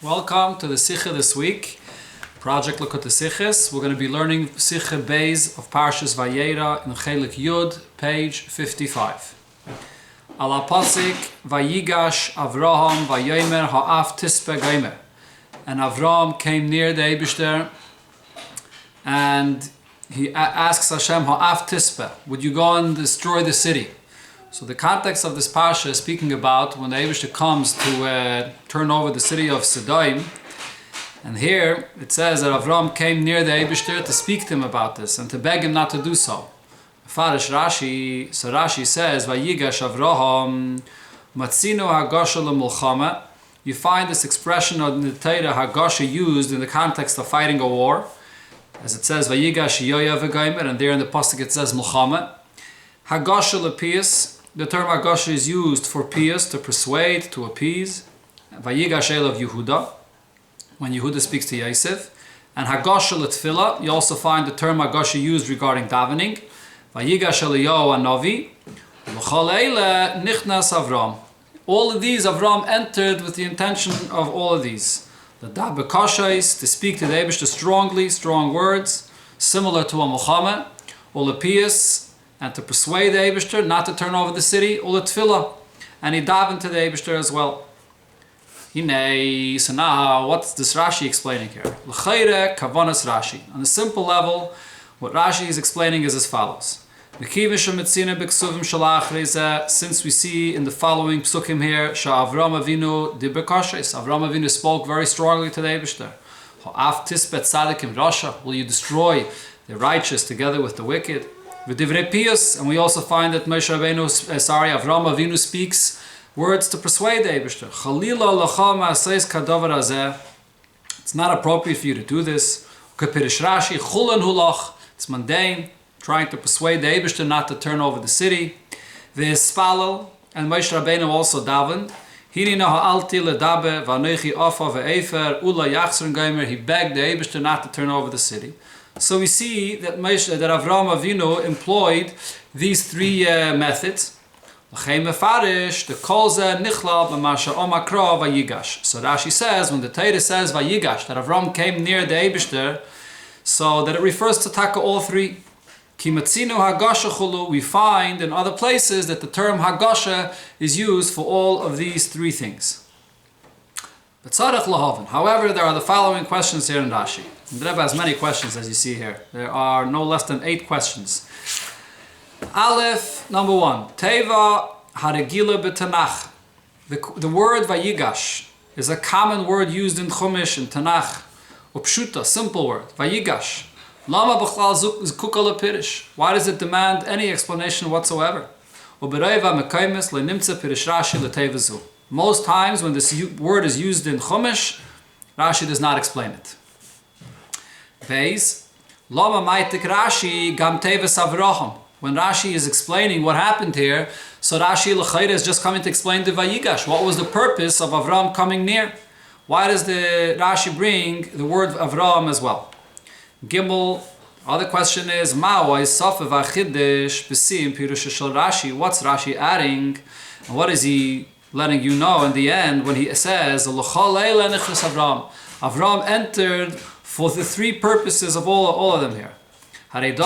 Welcome to the Sikha this week, Project Look at the Sikhs. We're going to be learning Sikha Beis of Parshas Vayera in Chelek Yud, page 55. Ala Pasik Vayigash Avraham Vayomer Ha'af Tispe Geimer. And Avram came near the Eibishter and he asks Hashem, Ha'af Tispe, would you go and destroy the city? So the context of this parsha is speaking about when the Eibishter comes to turn over the city of Sodom. And here it says that Avram came near the Eibishter to speak to him about this and to beg him not to do so. Rashi says, Vayigash Avraham Matzino Hagasha L'Mulchama. You find this expression of the Torah Hagasha used in the context of fighting a war. As it says, Vayigash Yoya V'Gaimer, and there in the pasuk it says Mulchama. Hagasha L'Pius. The term Hagasha is used for pious, to persuade, to appease. Vayigash of Yehuda, when Yehuda speaks to Yosef. And Hagasha L'Tfilah, you also find the term Hagasha used regarding davening. Vayigash Eliyahu Hanavi, L'chol Eile Nichnas Avram. All of these Avram entered with the intention of all of these. The Dabe Kashais, to speak to the Eibishter strongly, strong words, similar to a Muhammad, or Lepius, and to persuade the Eibishter not to turn over the city, or Tefillah, and he davened to the Eibishter as well. So now, what's this Rashi explaining here? L'chayre kavanas Rashi. On a simple level, what Rashi is explaining is as follows. Since we see in the following psukim here, Avram Avinu spoke very strongly to the Eibishter. Will you destroy the righteous together with the wicked? And we also find that Avram Avinu speaks words to persuade the Eibishter. It's not appropriate for you to do this. It's mundane, trying to persuade the Eibishter not to turn over the city. And Moshe Rabbeinu also davened. He begged the Eibishter not to turn over the city. So we see that Avram Avinu employed these three methods. So Rashi says, when the Torah says Vayigash, that Avram came near the Eibishter, so that it refers to taka all three. We find in other places that the term Hagasha is used for all of these three things. However, there are the following questions here in Rashi. The Rebbe has many questions, as you see here. There are no less than 8 questions. Aleph, number 1. Teva haregila b'Tanach. The word Vayigash is a common word used in Chumash and Tanakh. Upshuta, simple word. Vayigash. Lama b'chlal zkuka lepirish. Why does it demand any explanation whatsoever? Ubereva mekaymes lenimtze pirish Rashi leteva zu. Most times when this word is used in Chumash, Rashi does not explain it. Beis, Lama maitik Rashi gam teves Avraham. When Rashi is explaining what happened here, so Rashi l'chayre is just coming to explain the Vayigash. What was the purpose of Avram coming near? Why does the Rashi bring the word Avram as well? Gimel, other question is, Ma is Safa v'achidesh b'sim pirusha shel Rashi. What's Rashi adding? And what is he letting you know in the end when he says, L'chol eile nichnas Avram. Avram entered for the three purposes of all of them here. We'll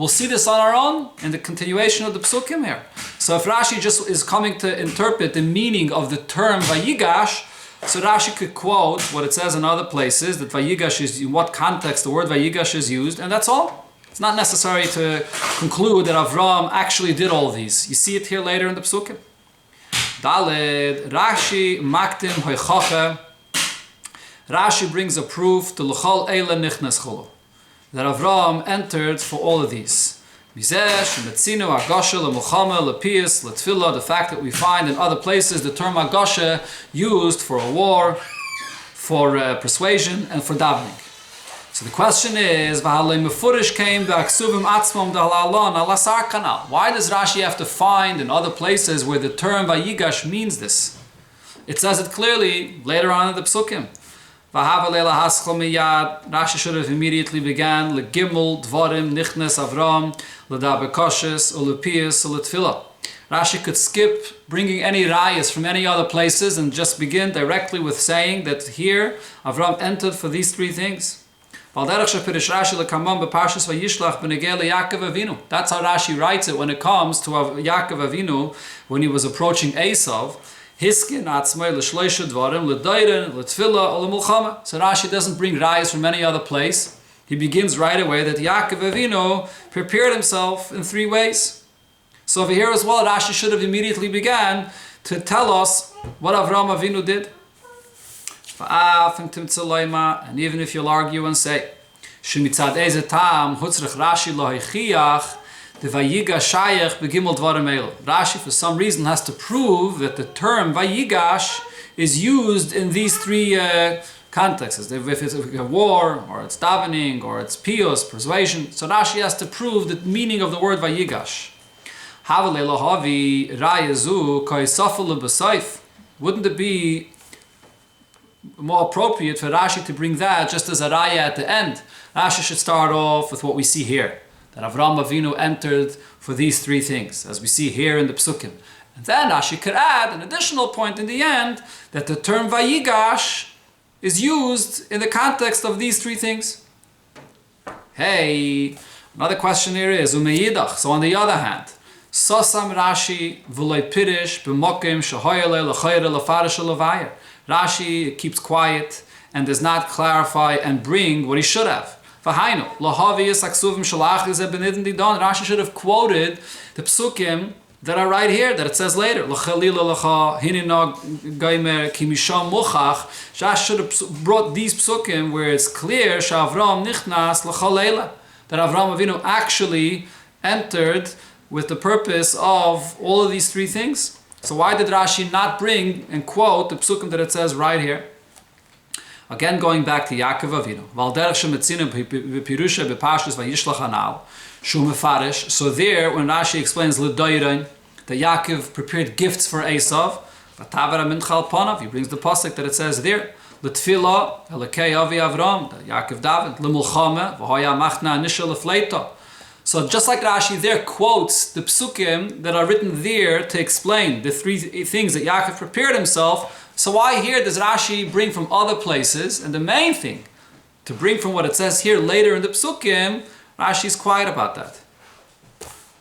see this on our own in the continuation of the psukim here. So if Rashi just is coming to interpret the meaning of the term Vayigash, so Rashi could quote what it says in other places, that Vayigash is, in what context the word Vayigash is used, and that's all. It's not necessary to conclude that Avram actually did all these. You see it here later in the psukim. Daled, Rashi maktim hoichache. Rashi brings a proof to L'chol Eile Nichnas Chulu, that Avram entered for all of these. The fact that we find in other places the term Hagasha used for a war, for persuasion, and for davening. So the question is, why does Rashi have to find in other places where the term Vayigash means this? It says it clearly later on in the psukim. Rashi should have immediately began Legimel Dvarim Nichnes Avram Ledabe Koshes Ulepius Uletfilah. Rashi could skip bringing any rayas from any other places and just begin directly with saying that here Avram entered for these three things. That's how Rashi writes it when it comes to Yaakov Avinu when he was approaching Esav. So Rashi doesn't bring rayas from any other place. He begins right away that Yaakov Avinu prepared himself in three ways. So over here as well, Rashi should have immediately began to tell us what Avraham Avinu did. And even if you'll argue and say, Rashi for some reason has to prove that the term Vayigash is used in these three contexts. If it's a war, or it's davening, or it's piyus, persuasion. So Rashi has to prove the meaning of the word Vayigash. Wouldn't it be more appropriate for Rashi to bring that just as a raya at the end? Rashi should start off with what we see here, that Avraham Avinu entered for these three things, as we see here in the Psukim. And then Rashi could add an additional point in the end, that the term Vayigash is used in the context of these three things. Hey, another question here is, Umeyidach. So on the other hand, Sosam Rashi v'loy pirish b'mokim shehoyele l'chayre l'farish l'vayir. Rashi keeps quiet and does not clarify and bring what he should have. V'hainu l'havi yisaksuvim shalach is benidin didon. Rashi should have quoted the psukim that are right here, that it says later. L'chalila l'cha hinina gaimer kimisham muchach. Rashi should have brought these psukim where it's clear shavram nichnas l'chalela, that Avram Avinu actually entered with the purpose of all of these three things. So why did Rashi not bring and quote the psukim that it says right here? Again, going back to Yaakov Avinu. So there, when Rashi explains L'doirein, that Yaakov prepared gifts for Esav, he brings the pasuk that it says there, L'tfila, Elokei Avi Avram, that Yaakov David, L'mulchama, V'hoya machna nisha l'fleita. So just like Rashi there quotes the psukim that are written there to explain the three things that Yaakov prepared himself, so why here does Rashi bring from other places? And the main thing, to bring from what it says here later in the psukim, Rashi's quiet about that.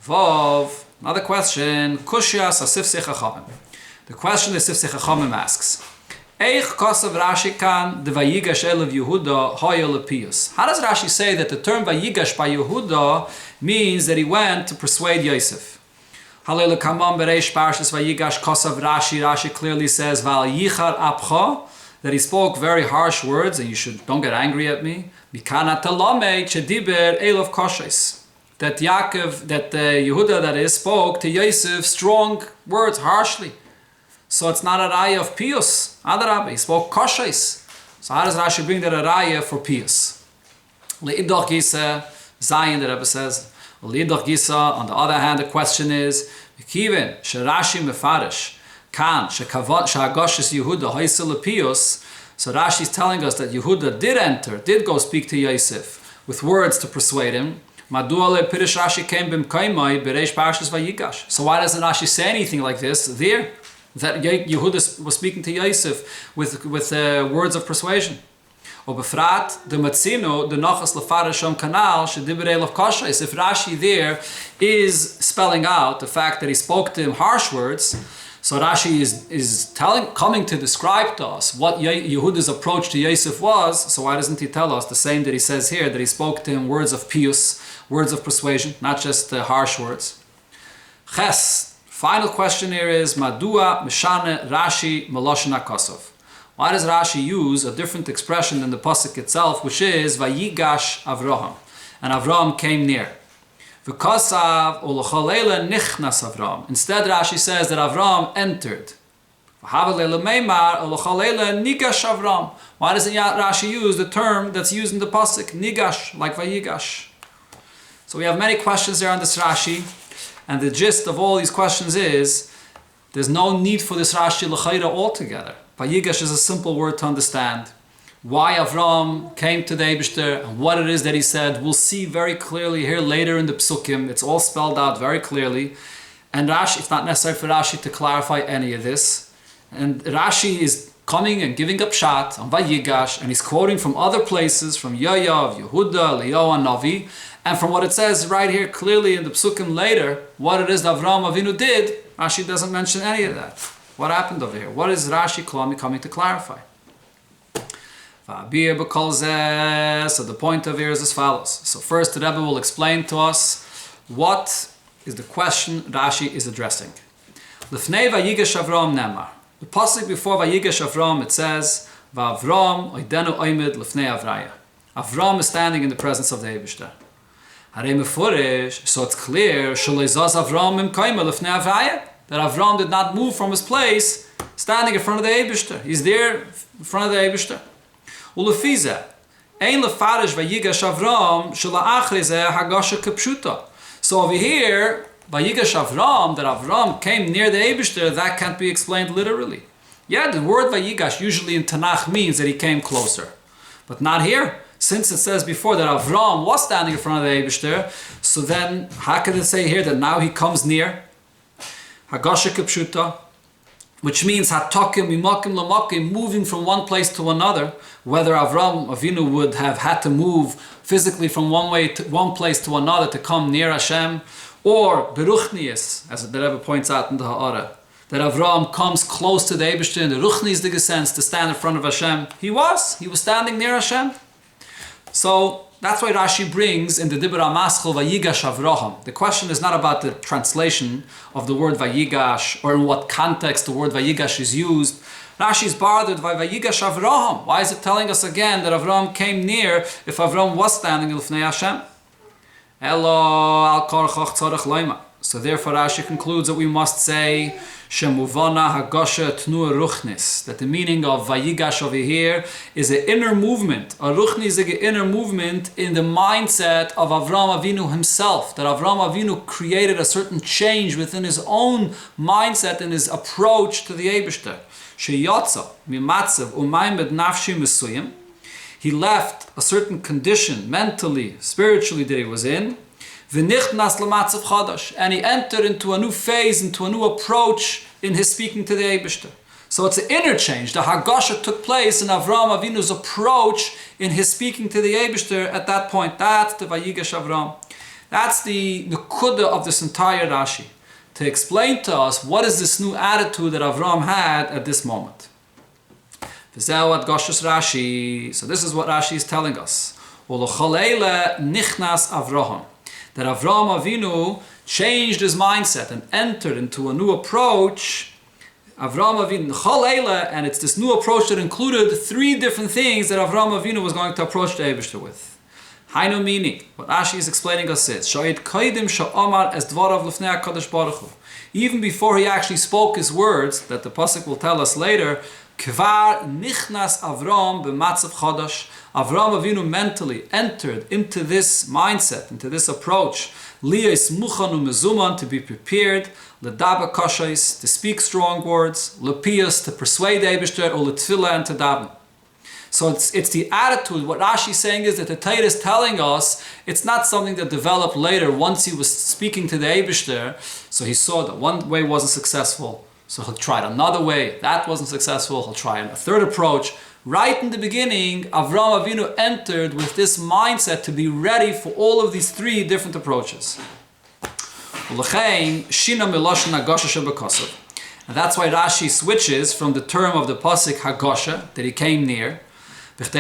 Vov, another question, Kushias Asifsei Chachamim. The question that Sifsei Chachamim asks, Eich kosav Rashi kan de Vayigash elav Yehuda hoya lepiyus. How does Rashi say that the term Vayigash by Yehuda means that he went to persuade Yosef? Halele kamam bereish parshas Vayigash kosav Rashi. Rashi clearly says Val yichar apcha, that he spoke very harsh words, and don't get angry at me. Mikana talame chediber elav koshes. That Yehuda that is spoke to Yosef strong words harshly. So it's not a raya of piyus. Adarabah, he spoke koshes. So how does Rashi bring that a raya for piyus? Le'idach gisa, Zayin, the Rebbe says. Le'idach gisa, on the other hand, the question is, Kiven, Rashi mefarish, kan, she'agoshes Yehuda, hoysel piyus. So Rashi is telling us that Yehuda did go speak to Yosef with words to persuade him. Madua le'pirish Rashi came b'mkaimai b'reish parshas Vayigash. So why doesn't Rashi say anything like this there? That Yehuda was speaking to Yosef with words of persuasion. Obefrat the matzino the nachas lefarasham kanal shedibrei of kashais. If Rashi there is spelling out the fact that he spoke to him harsh words, so Rashi is coming to describe to us what Yehuda's approach to Yosef was. So why doesn't he tell us the same that he says here, that he spoke to him words of piyus, words of persuasion, not just harsh words? Ches. Final question here is, Madua Mishane Rashi Meloshon HaKosov. Why does Rashi use a different expression than the pasuk itself, which is Vayigash Avraham, and Avraham came near? V'kosav u'l'choleila nichnas Avraham. Instead, Rashi says that Avraham entered. V'havaleila meimar u'l'choleila nigash Avraham. Why doesn't Rashi use the term that's used in the pasuk, nigash, like Vayigash? So we have many questions there on this Rashi. And the gist of all these questions is, there's no need for this Rashi l'chayra altogether. Vayigash is a simple word to understand. Why Avram came to the Eibishter and what it is that he said, we'll see very clearly here later in the Psukim. It's all spelled out very clearly. And Rashi, it's not necessary for Rashi to clarify any of this. And Rashi is coming and giving up Pshat on Vayigash, and he's quoting from other places, from Yoav, Yehuda, Leo, and Navi, and from what it says right here clearly in the Psukim later, what it is that Avraham Avinu did, Rashi doesn't mention any of that. What happened over here? What is Rashi coming to clarify? So the point of here is as follows. So first the Rebbe will explain to us what is the question Rashi is addressing. Lifnei Vayigash Avraham Nemar. The pasuk before Vayigash Avraham, it says, Va'Avram oidenu oimid lifnei Avraya. Avram is standing in the presence of the Eibishter. Harei mefurish, so it's clear, Shalei zaz Avram imkoima lifnei Avraya, that Avram did not move from his place, standing in front of the Eibishter. He's there in front of the Eibishter. Ulefize, ein lefarish Vayigash Avram, shala achri zeh hagasha kepshuta. So over here, Vayigash Avram, that Avram came near the Eibishter, that can't be explained literally. Yeah, the word Vayigash usually in Tanakh means that he came closer. But not here. Since it says before that Avram was standing in front of the Eibishter, so then how can it say here that now he comes near? Hagasha Kipshuta, which means Hatakim Mimakim Lamakim, moving from one place to another. Whether Avram Avinu would have had to move physically from one place to another to come near Hashem, or Beruchnius, as the Rebbe points out in the Ha'ara, that Avram comes close to the Eibishter in the Ruchnius sense to stand in front of Hashem. He was standing near Hashem. So that's why Rashi brings in the Dibur HaMaschil Vayigash Avraham. The question is not about the translation of the word Vayigash or in what context the word Vayigash is used. Rashi is bothered by Vayigash Avraham. Why is it telling us again that Avram came near if Avram was standing in Lifnei Hashem? So therefore Rashi concludes that we must say Shemuvana Hagasha Tnua Ruchnis, that the meaning of Vayigash over here is an inner movement. A Ruchnis is an inner movement in the mindset of Avram Avinu himself. That Avram Avinu created a certain change within his own mindset and his approach to the Eibishter. Sheyatza mimatzav umaymed nafshi mesuyim. He left a certain condition, mentally, spiritually, that he was in. V'nichnas l'matzav chadash, and he entered into a new phase, into a new approach in his speaking to the Eibishter. So it's an interchange. The Hagasha took place in Avram Avinu's approach in his speaking to the Eibishter at that point. That's the Vayigash Avram. That's the Nukuda of this entire Rashi, to explain to us what is this new attitude that Avram had at this moment. Rashi. So this is what Rashi is telling us. Nichnas Avraham. That Avram Avinu changed his mindset and entered into a new approach. Avram Avinu, and it's this new approach that included three different things that Avram Avinu was going to approach the Eibishter with. Hainu meaning, what Rashi is explaining us is, even before he actually spoke his words, that the pasuk will tell us later, Kvar nichnas Avram b'matzav chadash. Avram Avinu mentally entered into this mindset, into this approach. Liyos muchanu mezuman, to be prepared. Ledaba kashais, to speak strong words. Lepias, to persuade the Eibishter. Or letfila, and to daven. So it's the attitude. What Rashi is saying is that the Torah is telling us it's not something that developed later once he was speaking to the Eibishter. So he saw that one way wasn't successful. So he'll try another way. That wasn't successful. He'll try a third approach. Right in the beginning, Avram Avinu entered with this mindset to be ready for all of these three different approaches. And that's why Rashi switches from the term of the pasuk Hagasha, that he came near, because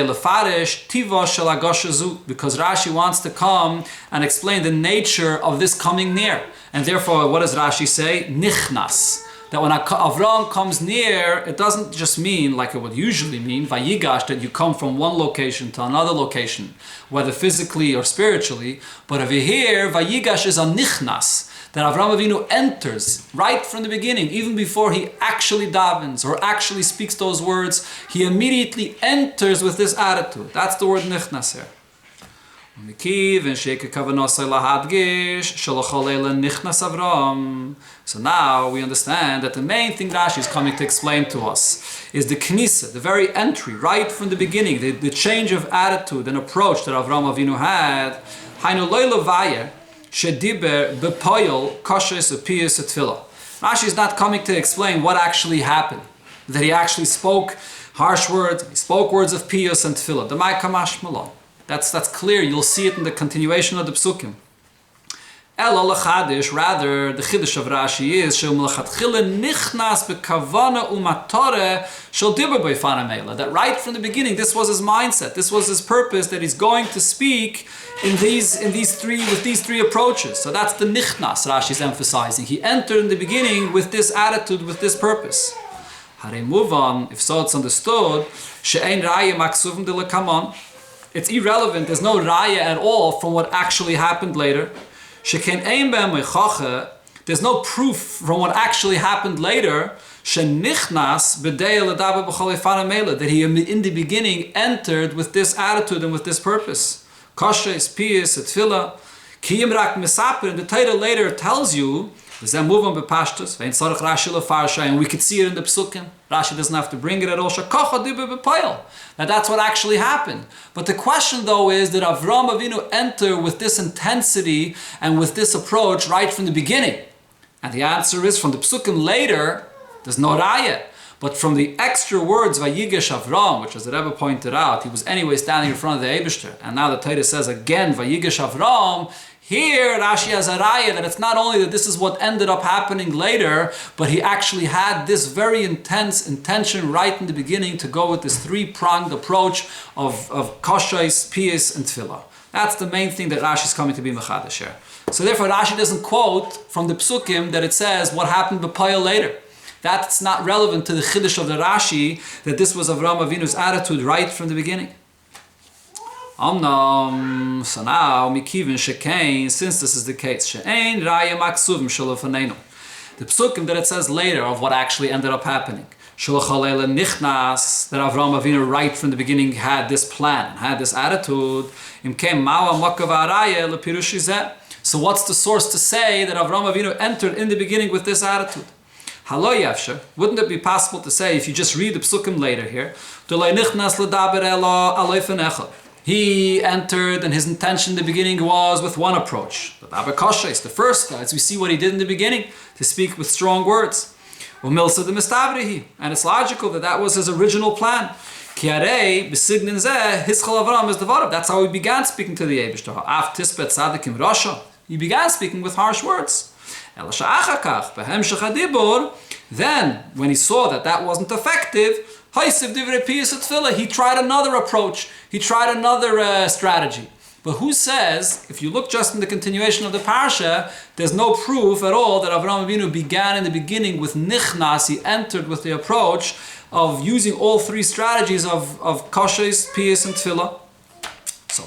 Rashi wants to come and explain the nature of this coming near. And therefore, what does Rashi say? Nichnas. That when Avram comes near, it doesn't just mean, like it would usually mean, Vayigash, that you come from one location to another location, whether physically or spiritually. But over here, Vayigash is a nichnas, that Avram Avinu enters right from the beginning, even before he actually davens or actually speaks those words, he immediately enters with this attitude. That's the word nichnas here. So now we understand that the main thing Rashi is coming to explain to us is the knisa, the very entry, right from the beginning, the change of attitude and approach that Avraham Avinu had. shediber bepoyel koshes apiyas atfila. Rashi is not coming to explain what actually happened. That he actually spoke harsh words, he spoke words of piyus and tefillah. The kamash malon. That's clear. You'll see it in the continuation of the psukim. Ela lechadish, rather, the chiddush of Rashi is shel melchatchila nichnas bekavana umatore shel dibur beifana meila. That right from the beginning, this was his mindset. This was his purpose. That he's going to speak with these three approaches. So that's the nichnas Rashi is emphasizing. He entered in the beginning with this attitude, with this purpose. Hare move on. If so, it's understood. She'ein raya maksuvim de lekaman. It's irrelevant. There's no raya at all from what actually happened later. There's no proof from what actually happened later that he in the beginning entered with this attitude and with this purpose. Kashes, piyas, tefillah. And the title later tells you, and we could see it in the psukim. Rashi doesn't have to bring it at all. Now that's what actually happened. But the question though is, did Avram Avinu enter with this intensity and with this approach right from the beginning? And the answer is, from the psukim later, there's no raya. But from the extra words, Vayigash Avram, which as the Rebbe pointed out, he was anyway standing in front of the Eibishter. And now the Torah says again, Vayigash Avram. Here, Rashi has a raya that it's not only that this is what ended up happening later, but he actually had this very intense intention right in the beginning to go with this three-pronged approach of kashais, piyas, and tefillah. That's the main thing that Rashi is coming to be mechadash here. So therefore, Rashi doesn't quote from the psukim that it says what happened b'payil later. That's not relevant to the chiddush of the Rashi, that this was Avraham Avinu's attitude right from the beginning. So now, mikivin shekain, since this is the case, she'ein raya maksuvim shalofaneinu. The psukim that it says later of what actually ended up happening. Shalachalele nichnas, that Avraham Avinu right from the beginning had this plan, had this attitude. Imkem mawa makav araya lepirushizeh. So what's the source to say that Avraham Avinu entered in the beginning with this attitude? Halo yafsher, wouldn't it be possible to say, if you just read the psukim later here, Dolei nichnas ledaber elo alei fenecha. He entered, and his intention in the beginning was with one approach. The Abakasha, the first guys. We see what he did in the beginning, to speak with strong words. And it's logical that that was his original plan. That's how he began speaking to the Eibishter. He began speaking with harsh words. Then, when he saw that that wasn't effective, he tried another approach. He tried another strategy. But who says, if you look just in the continuation of the parsha, there's no proof at all that Avraham Avinu began in the beginning with nichnas. He entered with the approach of using all three strategies of koshes, piyas, and tefillah. So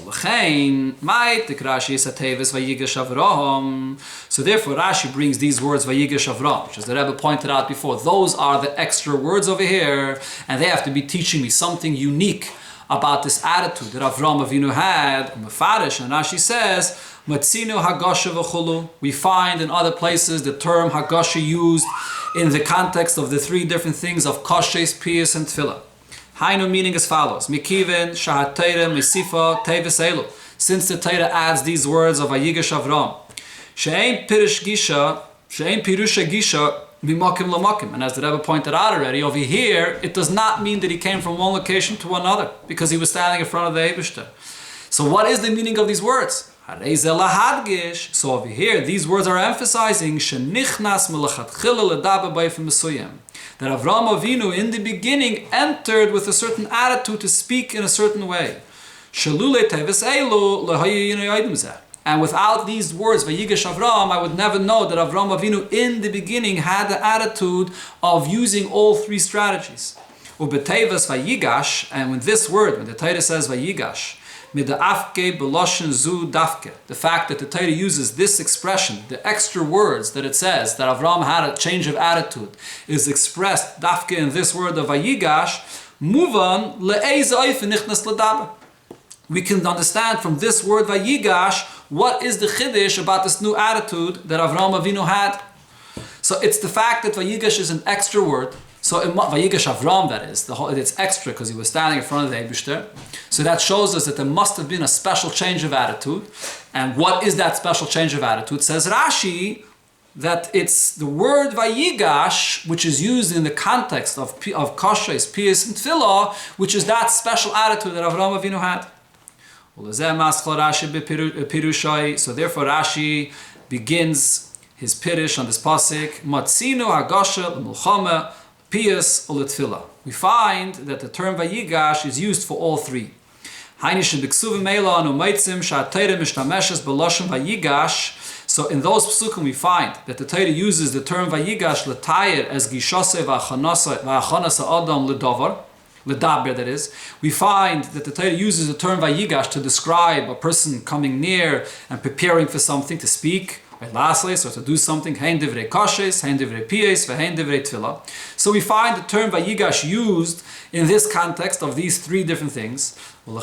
therefore Rashi brings these words Vayigash Avram, which as the Rebbe pointed out before, those are the extra words over here, and they have to be teaching me something unique about this attitude that Avram Avinu had. And Rashi says, we find in other places the term Hagasha used in the context of the three different things of Koshes, Piyas, and Tefillah. Hainu meaning as follows: Mikiven, Shahat Teira, Misifa, Tevis Elu. Since the Teira adds these words of Vayigash Avram, She'ein Pirusha Gisha Mimakim Lamakim. And as the Rebbe pointed out already, over here, it does not mean that he came from one location to another, because he was standing in front of the Eibishter. So what is the meaning of these words? So over here, these words are emphasizing Shenichnas Melachatchila Ledaber B'Eifem Mesuyem. That Avraham Avinu in the beginning entered with a certain attitude to speak in a certain way. And without these words, Vayigash Avram, I would never know that Avraham Avinu in the beginning had the attitude of using all three strategies. And with this word, when the Torah says Vayigash, the fact that the Torah uses this expression, the extra words that it says that Avram had a change of attitude, is expressed dafke in this word of Vayigash. We can understand from this word Vayigash what is the chiddush about this new attitude that Avram Avinu had. So it's the fact that Vayigash is an extra word. So in Vayigash Avram, that is, it's extra because he was standing in front of the Eibishter. So that shows us that there must have been a special change of attitude. And what is that special change of attitude? Says Rashi that it's the word Vayigash, which is used in the context of Kashrei, Piyas, and Tefillah, which is that special attitude that Avram Avinu had. So therefore Rashi begins his Pirush on this pasuk, Matzinu Hagasha L'Mulchama Piyas U'Letfillah. We find that the term Vayigash is used for all three. So in those psukim we find that the Torah uses the term Vayigash l'tayir as gishase v'achanasa adam l'davar, l'daber that is. We find that the Torah uses the term Vayigash to describe a person coming near and preparing for something, to speak, or to do something. Hein divrei kashes, hein divrei piyes, v'hein divrei tefillah. So we find the term Vayigash used in this context of these three different things. In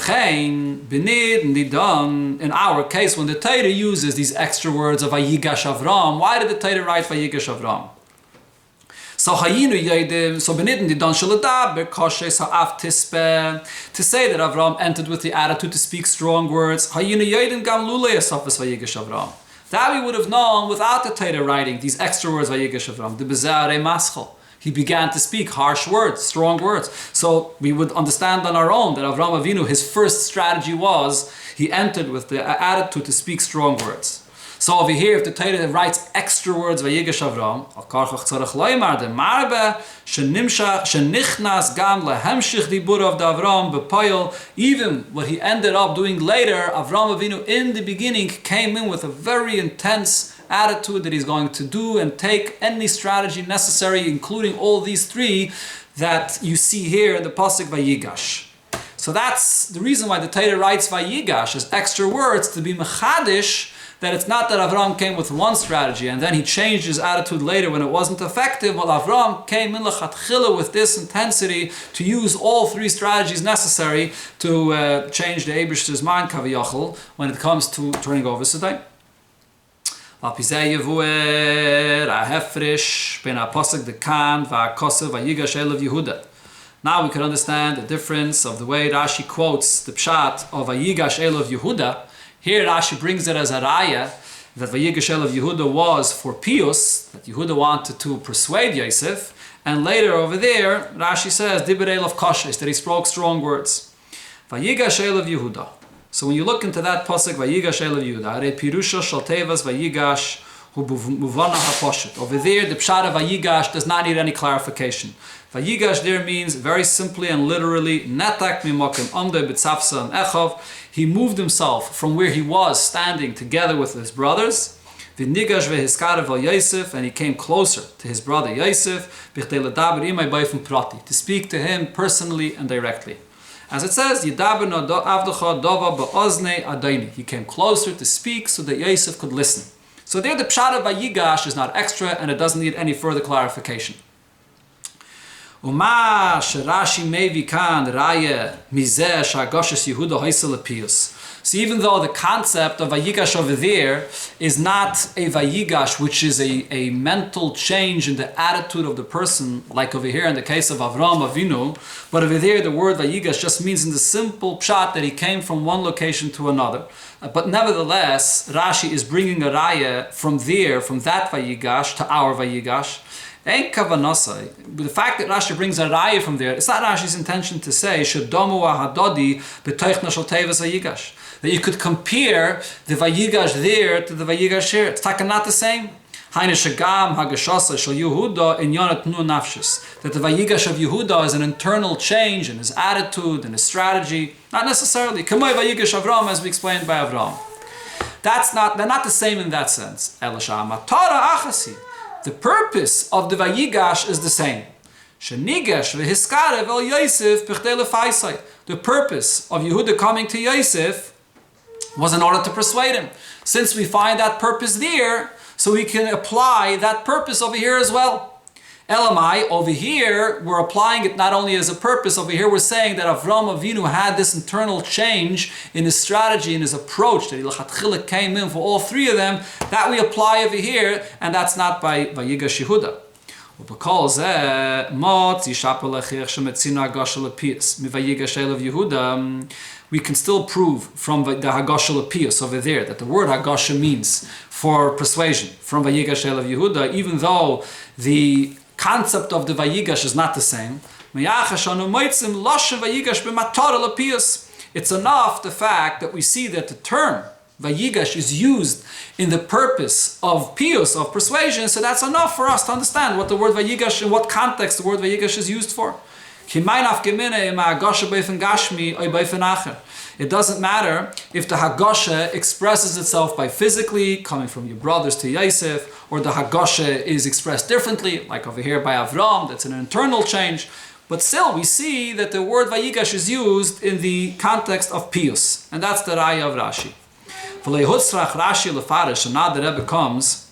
our case, when the Torah uses these extra words of Vayigash Avram, why did the Torah write Vayigash Avram? So to say that Avram entered with the attitude to speak strong words, that we would have known without the Torah writing these extra words Vayigash Avram. He began to speak harsh words, strong words. So we would understand on our own that Avraham Avinu, his first strategy was, he entered with the attitude to speak strong words. So over here, if the Torah writes extra words, Vayigash Avram, even what he ended up doing later, Avraham Avinu in the beginning came in with a very intense attitude that he's going to do and take any strategy necessary, including all these three that you see here in the pasuk Vayigash. So that's the reason why the Torah writes Vayigash as extra words, to be mechadish, that it's not that Avram came with one strategy and then he changed his attitude later when it wasn't effective. Well, Avram came in lechatchila with this intensity to use all three strategies necessary to change the Eibishter's mind, kaviyachol, when it comes to turning over Sedai. Now we can understand the difference of the way Rashi quotes the pshat of Vayigash Elav Yehuda. Here Rashi brings it as a raya that Vayigash Elav Yehuda was for Pius, that Yehuda wanted to persuade Yosef, and later over there Rashi says Diber Elav Kashes, that he spoke strong words. Vayigash Elav Yehuda. So when you look into that pasuk Vayigash Elav Yehuda, Re Pirusha Shal Tevas Vayigash Hu Muvana HaPoshet. Over there, the pshat of Vayigash does not need any clarification. Vayigash there means very simply and literally Netak Mimokim Amde B'Tzafsa and Echav. He moved himself from where he was standing together with his brothers. V'nigash ve'hiskarev al Yosef, and he came closer to his brother Yosef. B'chtei ledaber imay b'ofen prati, to speak to him personally and directly. As it says, Yidaber avdecha dova ba'oznei adayni. He came closer to speak so that Yosef could listen. So there the pshat of Vayigash is not extra and it doesn't need any further clarification. Uma sherashi mevi kan raya mizeh shagoshes Yehuda hoysel lepius. So even though the concept of Vayigash over there is not a Vayigash, which is a mental change in the attitude of the person, like over here in the case of Avraham Avinu, but over there the word Vayigash just means in the simple pshat that he came from one location to another. But nevertheless, Rashi is bringing a raya from there, from that Vayigash to our Vayigash. The fact that Rashi brings a raya from there, it's not Rashi's intention to say that you could compare the Vayigash there to the Vayigash here. It's not the same. That the Vayigash of Yehuda is an internal change in his attitude and his strategy. Not necessarily. Kamei Vayigash Avram, as we explained by Avram. They're not the same in that sense. The purpose of the Vayigash is the same. The purpose of Yehuda coming to Yosef was in order to persuade him. Since we find that purpose there, so we can apply that purpose over here as well. Elamai, over here, we're applying it not only as a purpose, over here we're saying that Avraham Avinu had this internal change in his strategy, in his approach, that he came in for all three of them, that we apply over here, and that's not by Vayigash Yehuda. ובכל זה, מות ישפר לכך שמצינו הגשה לפיוס. מויגש אליו יהודה, we can still prove from the Hagasha Lapius over there that the word Hagasha means for persuasion from Vayigash Elav Yehuda, even though the concept of the Vayigash is not the same. It's enough the fact that we see that the term Vayigash is used in the purpose of pius, of persuasion, so that's enough for us to understand what the word Vayigash, in what context the word Vayigash is used for. It doesn't matter if the Hagasha expresses itself by physically, coming from your brothers to Yosef, or the Hagasha is expressed differently, like over here by Avram, that's an internal change. But still, we see that the word Vayigash is used in the context of pius, and that's the Raya of Rashi. And now the Rebbe comes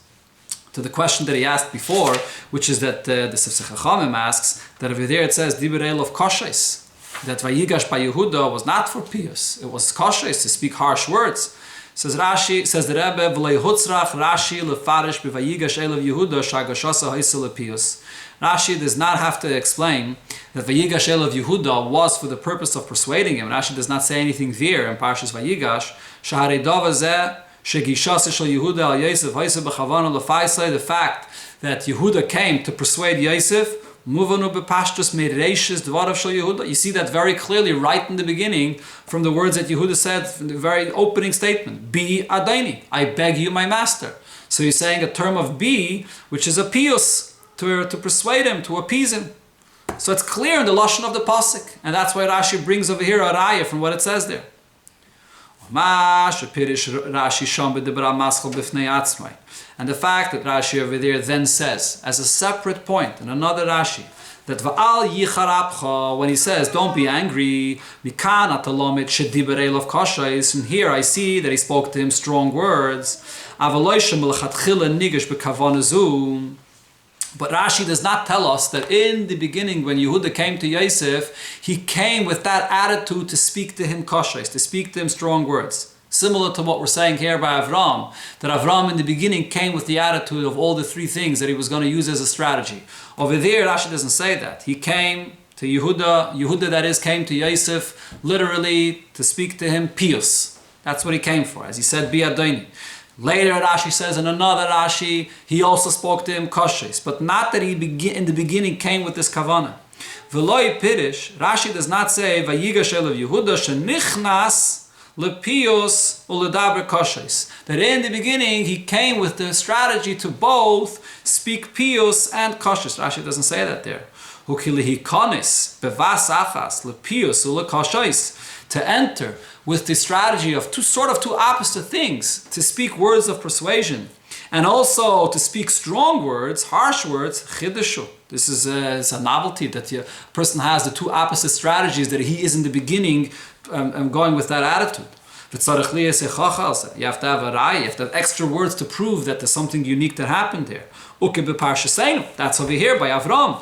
to the question that he asked before, which is that the Sifsei Chachamim asks, that over there it says, Diberel of Koshes, that Vayigash by Yehuda was not for pious, it was Koshes, to speak harsh words. Says Rashi, says the Rebbe, V'lei hutzrach Rashi lefarish b'Vayigash elav Yehuda shagashasa ha'isel lepius. Rashi does not have to explain that Vayigash elav Yehuda was for the purpose of persuading him. Rashi does not say anything there in Parshas Vayigash. Shaharei dava zeh shegishasa shel Yehuda al Yosef ha'isel b'chavana lefaisei. The fact that Yehuda came to persuade Yosef, Muvanu bepashtus mereishis dvarav shel Yehuda. You see that very clearly right in the beginning from the words that Yehuda said from the very opening statement. Be Adoni, I beg you, my master. So he's saying a term of be, which is a pius, to persuade him, to appease him. So it's clear in the lashon of the pasuk, and that's why Rashi brings over here a raya from what it says there. And the fact that Rashi over there then says, as a separate point in another Rashi, that Va'al yicharabcha, when he says, don't be angry, mikan atalomit shediber elav kashais, and here I see that he spoke to him strong words, avaloishem l'chatchila nigish b'kavana zu. But Rashi does not tell us that in the beginning, when Yehuda came to Yosef, he came with that attitude to speak to him kashais, to speak to him strong words. Similar to what we're saying here by Avram, that Avram in the beginning came with the attitude of all the three things that he was going to use as a strategy. Over there, Rashi doesn't say that. He came to Yehuda that is, came to Yosef, literally to speak to him pius. That's what he came for, as he said, Bi Adoni. Later, Rashi says in another Rashi, he also spoke to him koshes, but not that he in the beginning came with this kavana. V'loi pirish, Rashi does not say Vayigash elav Yehuda shenichnas lepios uledaber koshes. That in the beginning he came with the strategy to both speak pios and koshes. Rashi doesn't say that there. Hukilihi konis bevas achas lepios ulekoshes, to enter with the strategy of two opposite things, to speak words of persuasion and also to speak strong words, harsh words, chidushu. This is a novelty that a person has the two opposite strategies, that he is in the beginning going with that attitude. You have to have a raya, you have to have extra words to prove that there's something unique that happened there. That's over here by Avram.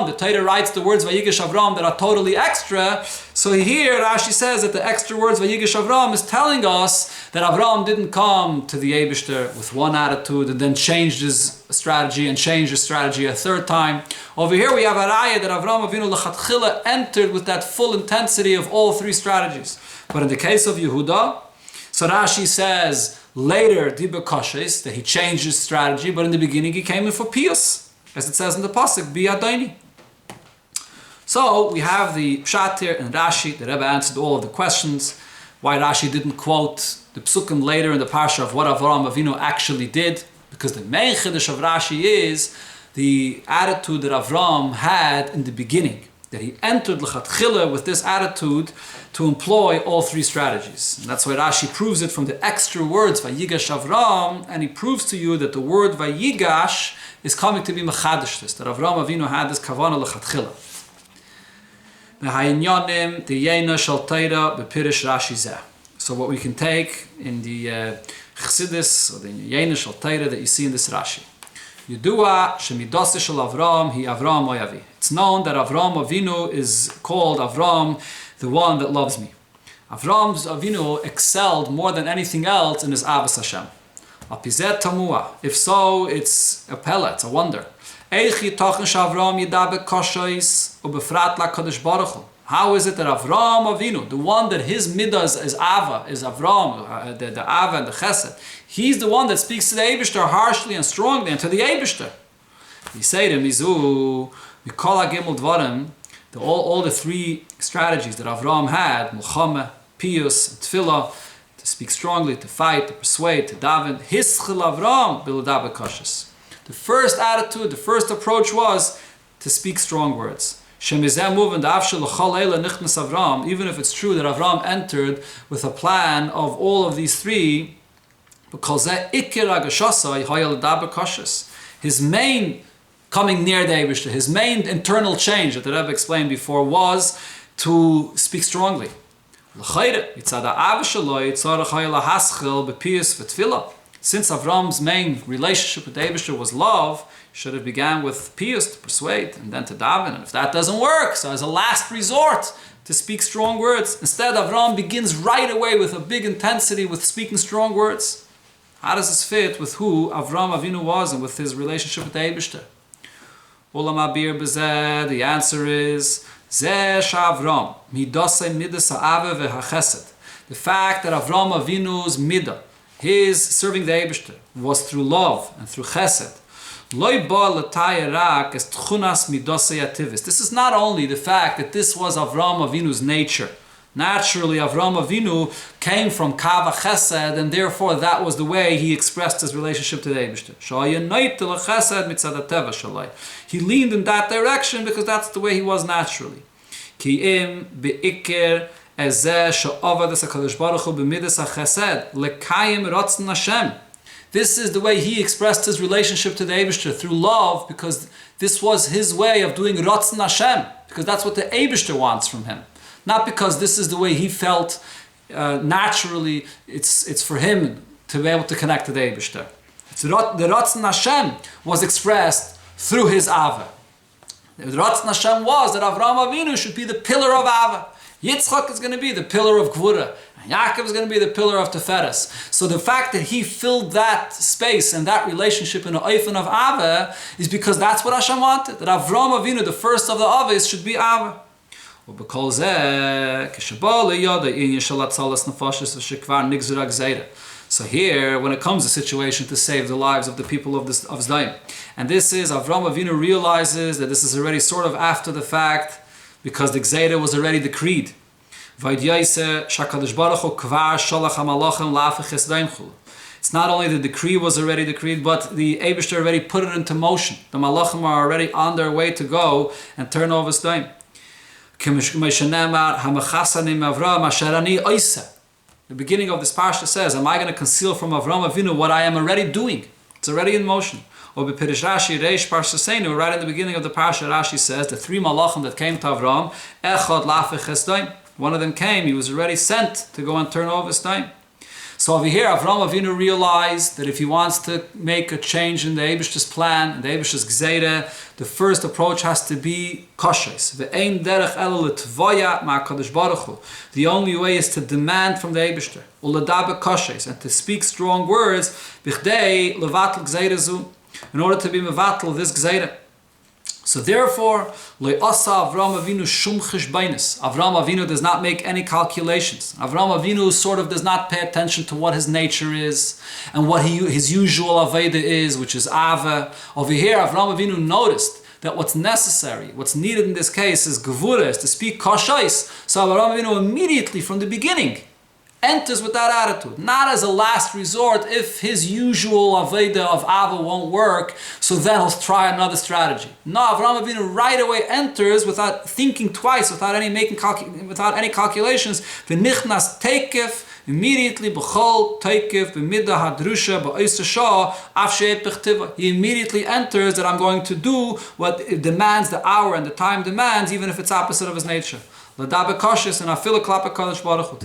The Torah writes the words Vayigash Avram that are totally extra. So here Rashi says that the extra words Vayigash Avram is telling us that Avram didn't come to the Eibishter with one attitude and then changed his strategy and changed his strategy a third time. Over here we have a raya that Avram Avinu L'chatchila entered with that full intensity of all three strategies. But in the case of Yehuda, so Rashi says later Diba Koshes, that he changed his strategy, but in the beginning he came in for pious, as it says in the pasuk, Bi Adoni. So we have the pshat here in Rashi. The Rebbe answered all of the questions. Why Rashi didn't quote the psukim later in the parsha of what Avraham Avinu actually did, because the main chiddush of Rashi is the attitude that Avram had in the beginning, that he entered l'chatchila with this attitude to employ all three strategies. And that's why Rashi proves it from the extra words Vayigash Avram, and he proves to you that the word Vayigash is coming to be mechadish this, that Avram Avinu had this kavanah l'chatchila. So what we can take in the Chassidus, or the Yena Shal Teira that you see in this Rashi. Yudua shemidose shel Avram hi Avram oyavi. It's known that Avram Avinu is called Avram, the one that loves me. Avram Avinu excelled more than anything else in his Avos Hashem. Apizet tamua. If so, it's a pella, it's a wonder. Eichi tochen shavram yidabe koshais ubefrat la kadosh baruch hu. How is it that Avram Avinu, the one that his midah is Ava, is Avram, the Ava and the Chesed, he's the one that speaks to the Eibishter harshly and strongly, and to the Eibishter. He say to Mizu, Mikol HaGimel Dvarim, all the three strategies that Avram had, Mulchama, Piyus, and Tefillah, to speak strongly, to fight, to persuade, to daven, Hischel Avram Biludabe Kashas. The first attitude, the first approach was to speak strong words. Even if it's true that Avram entered with a plan of all of these three, because his main coming near the Eibishter, his main internal change that the Rebbe explained before was to speak strongly. Since Avram's main relationship with the Eibishter was love, should have began with piyus, to persuade, and then to daven. And if that doesn't work, so as a last resort, to speak strong words. Instead, Avram begins right away with a big intensity with speaking strong words. How does this fit with who Avram Avinu was and with his relationship with the Eibishter? Ulam abir bezeh, the answer is, Zeh sha'Avram, midasei midas ha'ave v'ha'chesed. The fact that Avram Avinu's midah, his serving the Eibishter, was through love and through chesed. This is not only the fact that this was Avram Avinu's nature. Naturally, Avram Avinu came from Kava Chesed, and therefore that was the way he expressed his relationship to the Eibishter. He leaned in that direction because that's the way he was naturally. This is the way he expressed his relationship to the Eibishter, through love, because this was his way of doing Ratzon Hashem, because that's what the Eibishter wants from him. Not because this is the way he felt naturally, it's for him to be able to connect to the Eibishter. The Ratzon Hashem was expressed through his Ava. The Ratzon Hashem was that Avraham Avinu should be the pillar of Ava. Yitzchak is going to be the pillar of Gvura. Yaakov is going to be the pillar of Teferes. So the fact that he filled that space and that relationship in the Oifen of Ava is because that's what Hashem wanted. That Avram Avinu, the first of the Avos, should be Ava. So here, when it comes to situation to save the lives of the people of Zdaim, and this is, Avram Avinu realizes that this is already sort of after the fact, because the Gzeira was already decreed. It's not only the decree was already decreed, but the Eibishter already put it into motion. The Malachim are already on their way to go and turn over Zdaim. The beginning of this parsha says, am I going to conceal from Avram Avinu what I am already doing? It's already in motion. Right in the beginning of the parsha, Rashi says, the three malachim that came to Avram, one of them came, he was already sent to go and turn over Zdaim. So over here, Avram Avinu realized that if he wants to make a change in the Eibishter's plan, in the Eibishter's Gzeira, the first approach has to be koshes. The only way is to demand from the Eibishter, and to speak strong words, in order to be mevatel this Gzeira. So therefore, Avram Avinu does not make any calculations. Avram Avinu sort of does not pay attention to what his nature is and what his usual Aveda is, which is Ava. Over here, Avram Avinu noticed that what's necessary, what's needed in this case is Gevura, is to speak Koshais. So Avram Avinu immediately from the beginning enters with that attitude, not as a last resort. If his usual Aveda of Ava won't work, so then he'll try another strategy. No, Avraham Avinu right away enters without thinking twice, without any calculations. V'nichnas teikef, immediately b'chol teikef b'midah hadrusha b'oster shah af she'et b'chtiva. He immediately enters that I'm going to do what it demands, the hour and the time demands, even if it's opposite of his nature. To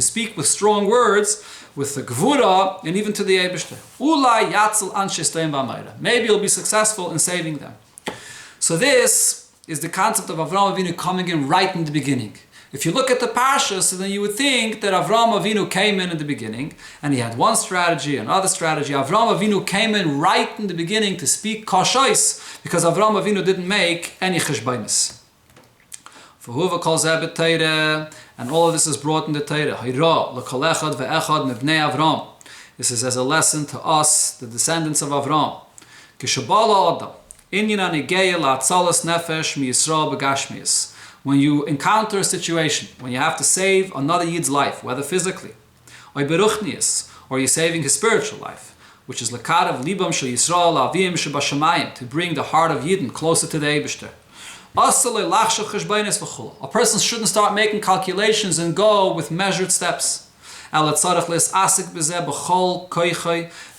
speak with strong words, with the gvura, and even to the Eibishter. Maybe you'll be successful in saving them. So this is the concept of Avraham Avinu coming in right in the beginning. If you look at the Parsha, so then you would think that Avraham Avinu came in the beginning, and he had one strategy, another strategy. Avraham Avinu came in right in the beginning to speak kashois, because Avraham Avinu didn't make any cheshbainis. For whoever calls that Torah, and all of this is brought in the Torah. Hayra l'kol echad ve'echad mibnei Avraham. This is as a lesson to us, the descendants of Avraham. Kishabala Adam, inyan anigeya la'atzalas nefesh miYisrael b'gashmius. When you encounter a situation, when you have to save another Yid's life, whether physically, or you're saving his spiritual life, which is lekarav libam shel Yisrael avim shebashamayim, to bring the heart of Yidden closer to the Eibishter. A person shouldn't start making calculations and go with measured steps. The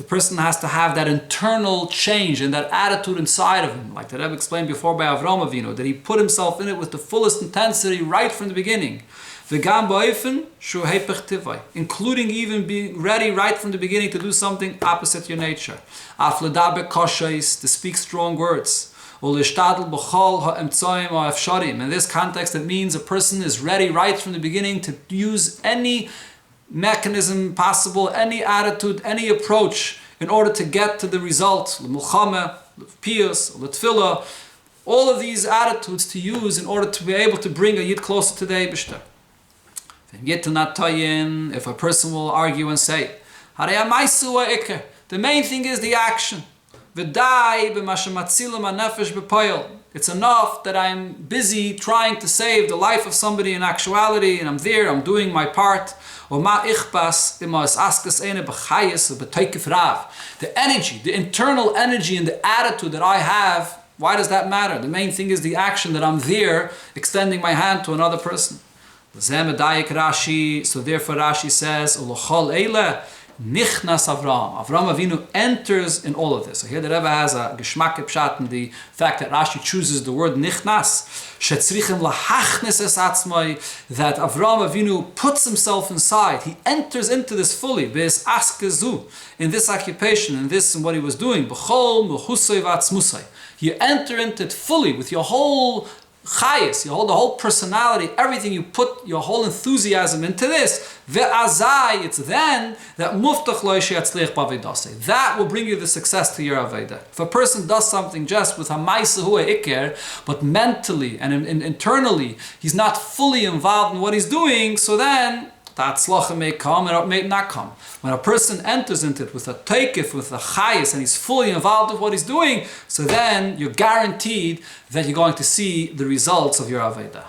person has to have that internal change and that attitude inside of him, like the Rebbe explained before by Avraham Avinu, that he put himself in it with the fullest intensity right from the beginning. Including even being ready right from the beginning to do something opposite your nature. To speak strong words. In this context, it means a person is ready right from the beginning to use any mechanism possible, any attitude, any approach in order to get to the result. L'mulchama, l'piyus, l'tfilah, all of these attitudes to use in order to be able to bring a Yid closer to the Eibishter. If a person will argue and say, the main thing is the action. It's enough that I'm busy trying to save the life of somebody in actuality, and I'm there, I'm doing my part. The energy, the internal energy and the attitude that I have, why does that matter? The main thing is the action, that I'm there extending my hand to another person. So therefore Rashi says, Nichnas Avraham. Avraham Avinu enters in all of this. So here the Rebbe has a geschmack pshat in the fact that Rashi chooses the word nichnas. That Avraham Avinu puts himself inside. He enters into this fully. In this occupation, in this and what he was doing. You enter into it fully with your whole chayis, the whole personality, everything, you put your whole enthusiasm into this. Ve'azai, it's then that muftach lo sheyatzliach b'avedasei. That will bring you the success to your aveda. If a person does something just with ha'maisa hu ha'ikr, but mentally and internally he's not fully involved in what he's doing, so then the atzlacha may come and it may not come. When a person enters into it with a taikif, with a chayis, and he's fully involved with what he's doing, so then you're guaranteed that you're going to see the results of your aveda.